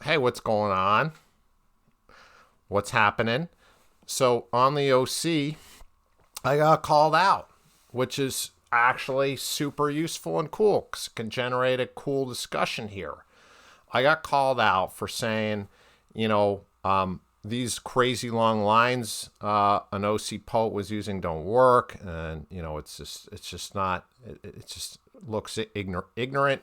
Hey, what's going on? What's happening? So on the OC, I got called out, which is actually super useful and cool because it can generate a cool discussion here. I got called out for saying, you know, these crazy long lines an OC poet was using don't work, and it's just not. It just looks ignorant.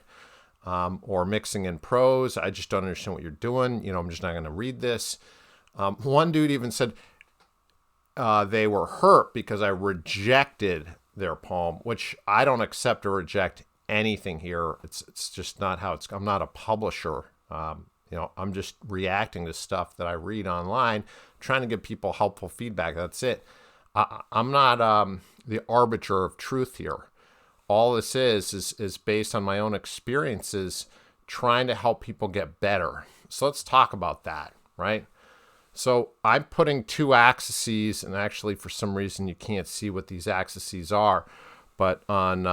Or mixing in prose. I just don't understand what you're doing. I'm just not going to read this. One dude even said they were hurt because I rejected their poem, which I don't accept or reject anything here. It's just not how it's. I'm not a publisher. I'm just reacting to stuff that I read online, trying to give people helpful feedback. That's it. I'm not the arbiter of truth here. All this is based on my own experiences trying to help people get better. So let's talk about that, right? So I'm putting two axes, and actually for some reason you can't see what these axes are, but on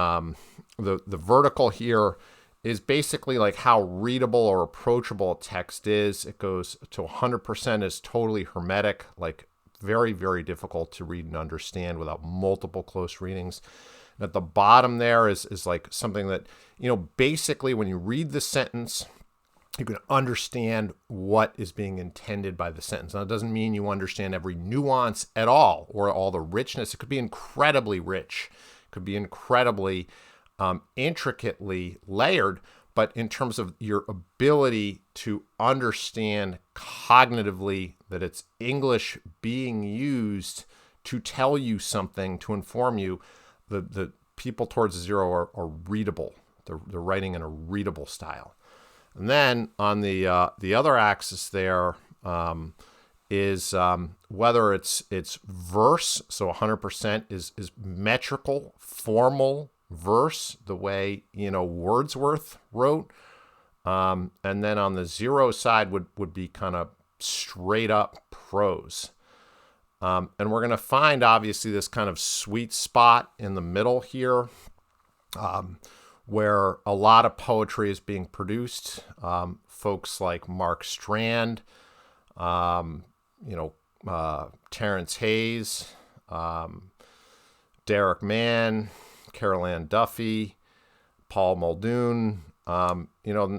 the vertical here is basically like how readable or approachable a text is. It goes to 100% is totally hermetic, like very, very difficult to read and understand without multiple close readings. At the bottom there is like something that, basically when you read the sentence, you can understand what is being intended by the sentence. Now, it doesn't mean you understand every nuance at all or all the richness. It could be incredibly rich. It could be incredibly intricately layered. But in terms of your ability to understand cognitively that it's English being used to tell you something, to inform you, the people towards zero are readable. They're writing in a readable style. And then on the other axis there is whether it's verse, so 100% is metrical, formal verse, the way Wordsworth wrote. And then on the zero side would be kind of straight up prose. And we're going to find, obviously, this kind of sweet spot in the middle here where a lot of poetry is being produced. Folks like Mark Strand, Terrence Hayes, Derek Mann, Carol Ann Duffy, Paul Muldoon, and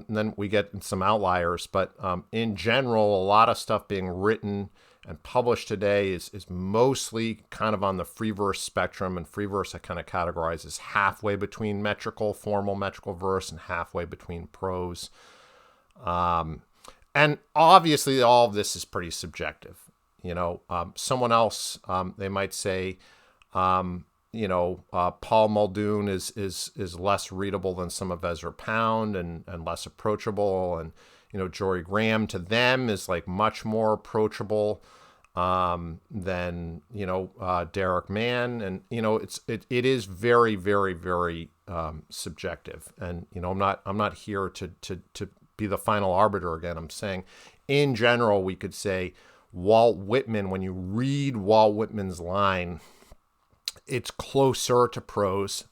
then we get some outliers. But in general, a lot of stuff being written and published today is mostly kind of on the free verse spectrum. And free verse I kind of categorize as halfway between formal metrical verse and halfway between prose. And obviously all of this is pretty subjective. Someone else, they might say, Paul Muldoon is less readable than some of Ezra Pound and less approachable. And, Jory Graham to them is like much more approachable than, Derek Mann. And, it is very, very, very subjective. And, I'm not here to be the final arbiter again. I'm saying in general, we could say Walt Whitman, when you read Walt Whitman's line, it's closer to prose,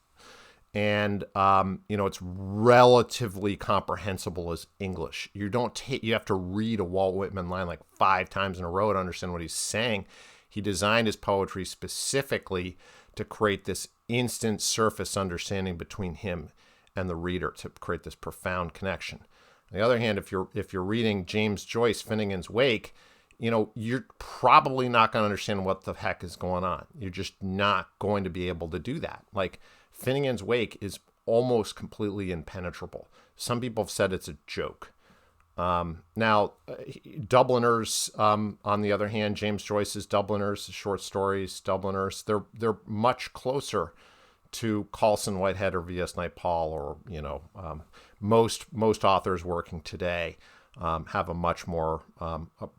and it's relatively comprehensible as English. You have to read a Walt Whitman line like 5 times in a row to understand what he's saying. He designed his poetry specifically to create this instant surface understanding between him and the reader, to create this profound connection. On the other hand, if you're reading James Joyce, Finnegan's Wake, you're probably not going to understand what the heck is going on. You're just not going to be able to do that. Like Finnegan's Wake is almost completely impenetrable. Some people have said it's a joke. Now, Dubliners, on the other hand, James Joyce's Dubliners, short stories, Dubliners, they're much closer to Colson Whitehead or V.S. Naipaul or most authors working today. Have a much more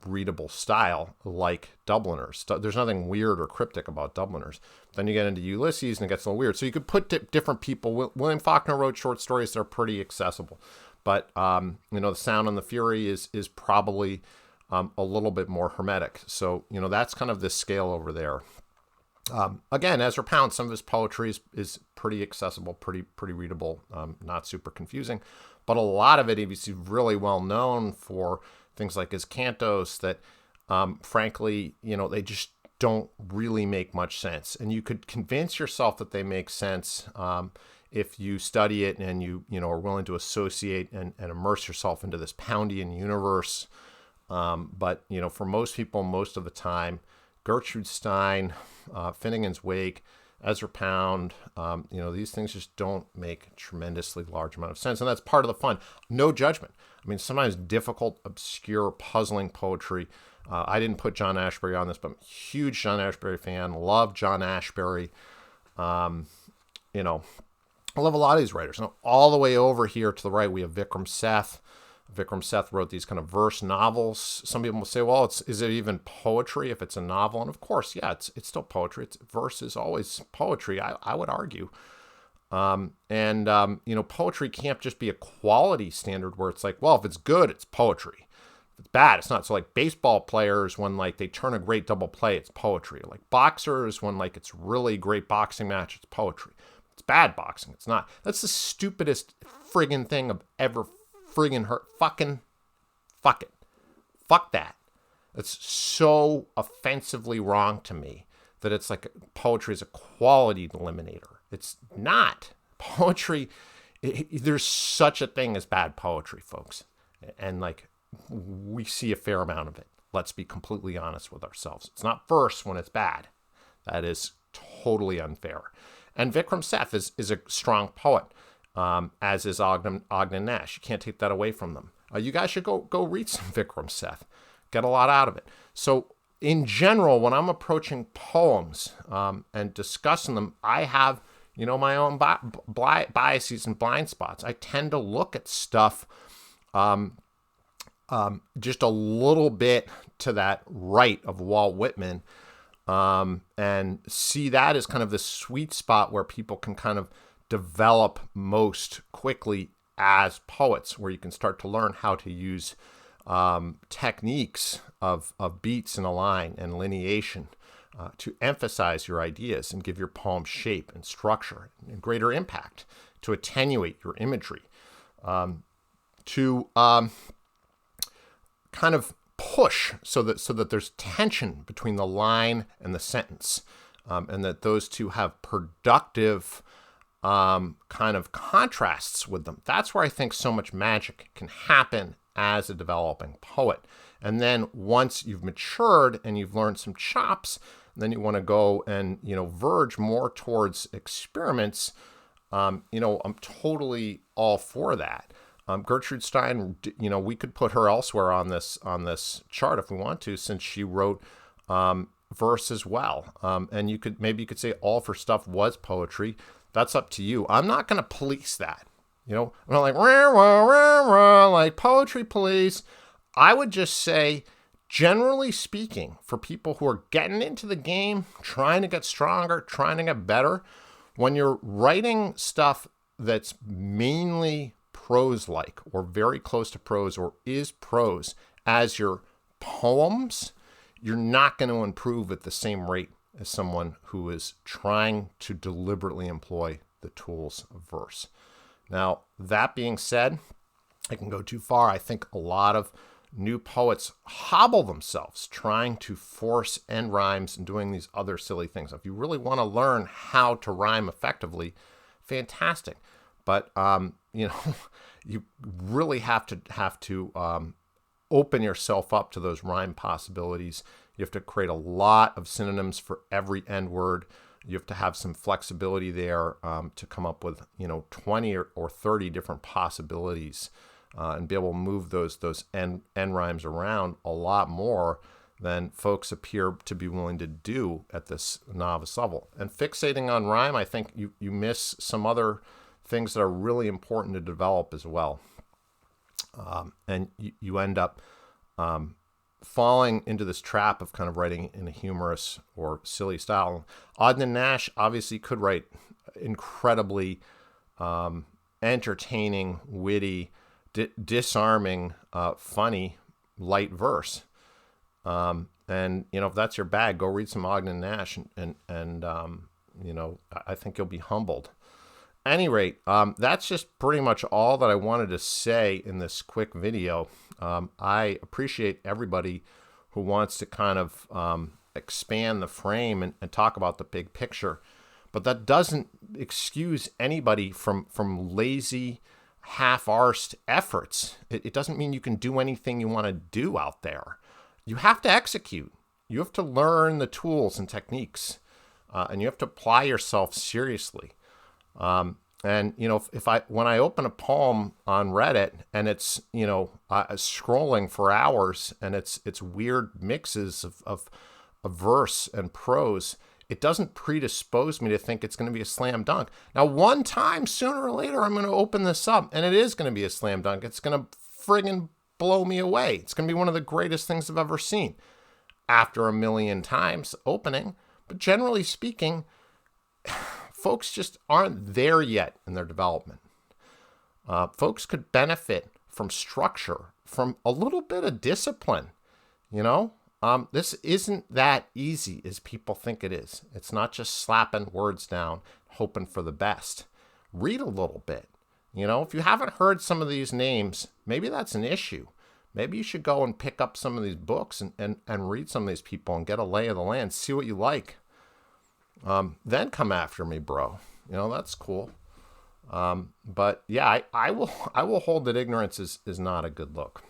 readable style like Dubliners. There's nothing weird or cryptic about Dubliners. Then you get into Ulysses and it gets a little weird. So you could put different people. William Faulkner wrote short stories that are pretty accessible. But, The Sound and the Fury is probably a little bit more hermetic. So, that's kind of the scale over there. Again, Ezra Pound, some of his poetry is pretty accessible, pretty readable, not super confusing. But a lot of it, he's really well known for things like his cantos that, frankly, they just don't really make much sense. And you could convince yourself that they make sense if you study it and you are willing to associate and immerse yourself into this Poundian universe. But for most people, most of the time, Gertrude Stein, Finnegan's Wake, Ezra Pound, these things just don't make a tremendously large amount of sense. And that's part of the fun. No judgment. I mean, sometimes difficult, obscure, puzzling poetry. I didn't put John Ashbery on this, but I'm a huge John Ashbery fan. Love John Ashbery. I love a lot of these writers. Now, all the way over here to the right, we have Vikram Seth. Vikram Seth wrote these kind of verse novels. Some people will say, well, is it even poetry if it's a novel? And of course, yeah, it's still poetry. Verse is always poetry, I would argue. Poetry can't just be a quality standard where it's like, well, if it's good, it's poetry. If it's bad, it's not. So like baseball players, when like they turn a great double play, it's poetry. Like boxers, when like it's really great boxing match, it's poetry. It's bad boxing, it's not. That's the stupidest friggin' thing I've ever friggin' heard. Fuck it. Fuck that. It's so offensively wrong to me that it's like poetry is a quality eliminator. It's not. Poetry, there's such a thing as bad poetry, folks. And like, we see a fair amount of it. Let's be completely honest with ourselves. It's not verse when it's bad. That is totally unfair. And Vikram Seth is a strong poet, as is Ogden Nash. You can't take that away from them. You guys should go read some Vikram Seth. Get a lot out of it. So in general, when I'm approaching poems and discussing them, I have my own biases and blind spots. I tend to look at stuff just a little bit to that right of Walt Whitman, and see that as kind of the sweet spot where people can kind of develop most quickly as poets, where you can start to learn how to use techniques of beats in a line and lineation to emphasize your ideas and give your poem shape and structure and greater impact, to attenuate your imagery, to kind of push so that there's tension between the line and the sentence, and that those two have productive kind of contrasts with them. That's where I think so much magic can happen as a developing poet. And then once you've matured and you've learned some chops, then you want to go and verge more towards experiments. I'm totally all for that. Gertrude Stein, we could put her elsewhere on this chart if we want to, since she wrote verse as well. And you could say all of her stuff was poetry. That's up to you. I'm not going to police that. I'm not like rah, rah, rah, rah, like poetry police. I would just say, generally speaking, for people who are getting into the game, trying to get stronger, trying to get better, when you're writing stuff that's mainly prose-like or very close to prose or is prose as your poems, you're not going to improve at the same rate as someone who is trying to deliberately employ the tools of verse. Now, that being said, I can go too far. I think a lot of new poets hobble themselves trying to force end rhymes and doing these other silly things. If you really want to learn how to rhyme effectively, fantastic. But you really have to open yourself up to those rhyme possibilities. You have to create a lot of synonyms for every end word. You have to have some flexibility there to come up with 20 or 30 different possibilities, and be able to move those end rhymes around a lot more than folks appear to be willing to do at this novice level. And fixating on rhyme, I think you miss some other things that are really important to develop as well. And you end up falling into this trap of kind of writing in a humorous or silly style. Ogden Nash obviously could write incredibly entertaining, witty, disarming, funny, light verse. And if that's your bag, go read some Ogden Nash, and I think you'll be humbled. any rate, that's just pretty much all that I wanted to say in this quick video. I appreciate everybody who wants to kind of expand the frame and talk about the big picture. But that doesn't excuse anybody from lazy, half-arsed efforts. It doesn't mean you can do anything you want to do out there. You have to execute. You have to learn the tools and techniques, and you have to apply yourself seriously. And you know, when I open a poem on Reddit and it's, you know, scrolling for hours and it's weird mixes of verse and prose, it doesn't predispose me to think it's going to be a slam dunk. Now, one time, sooner or later, I'm going to open this up, and it is going to be a slam dunk. It's going to friggin' blow me away. It's going to be one of the greatest things I've ever seen after a million times opening. But generally speaking, folks just aren't there yet in their development. Folks could benefit from structure, from a little bit of discipline, you know? This isn't that easy as people think it is. It's not just slapping words down, hoping for the best. Read a little bit. You know, if you haven't heard some of these names, maybe that's an issue. Maybe you should go and pick up some of these books and read some of these people and get a lay of the land, see what you like. Then come after me, bro. You know, that's cool. But yeah, I will hold that ignorance is not a good look.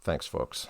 Thanks, folks.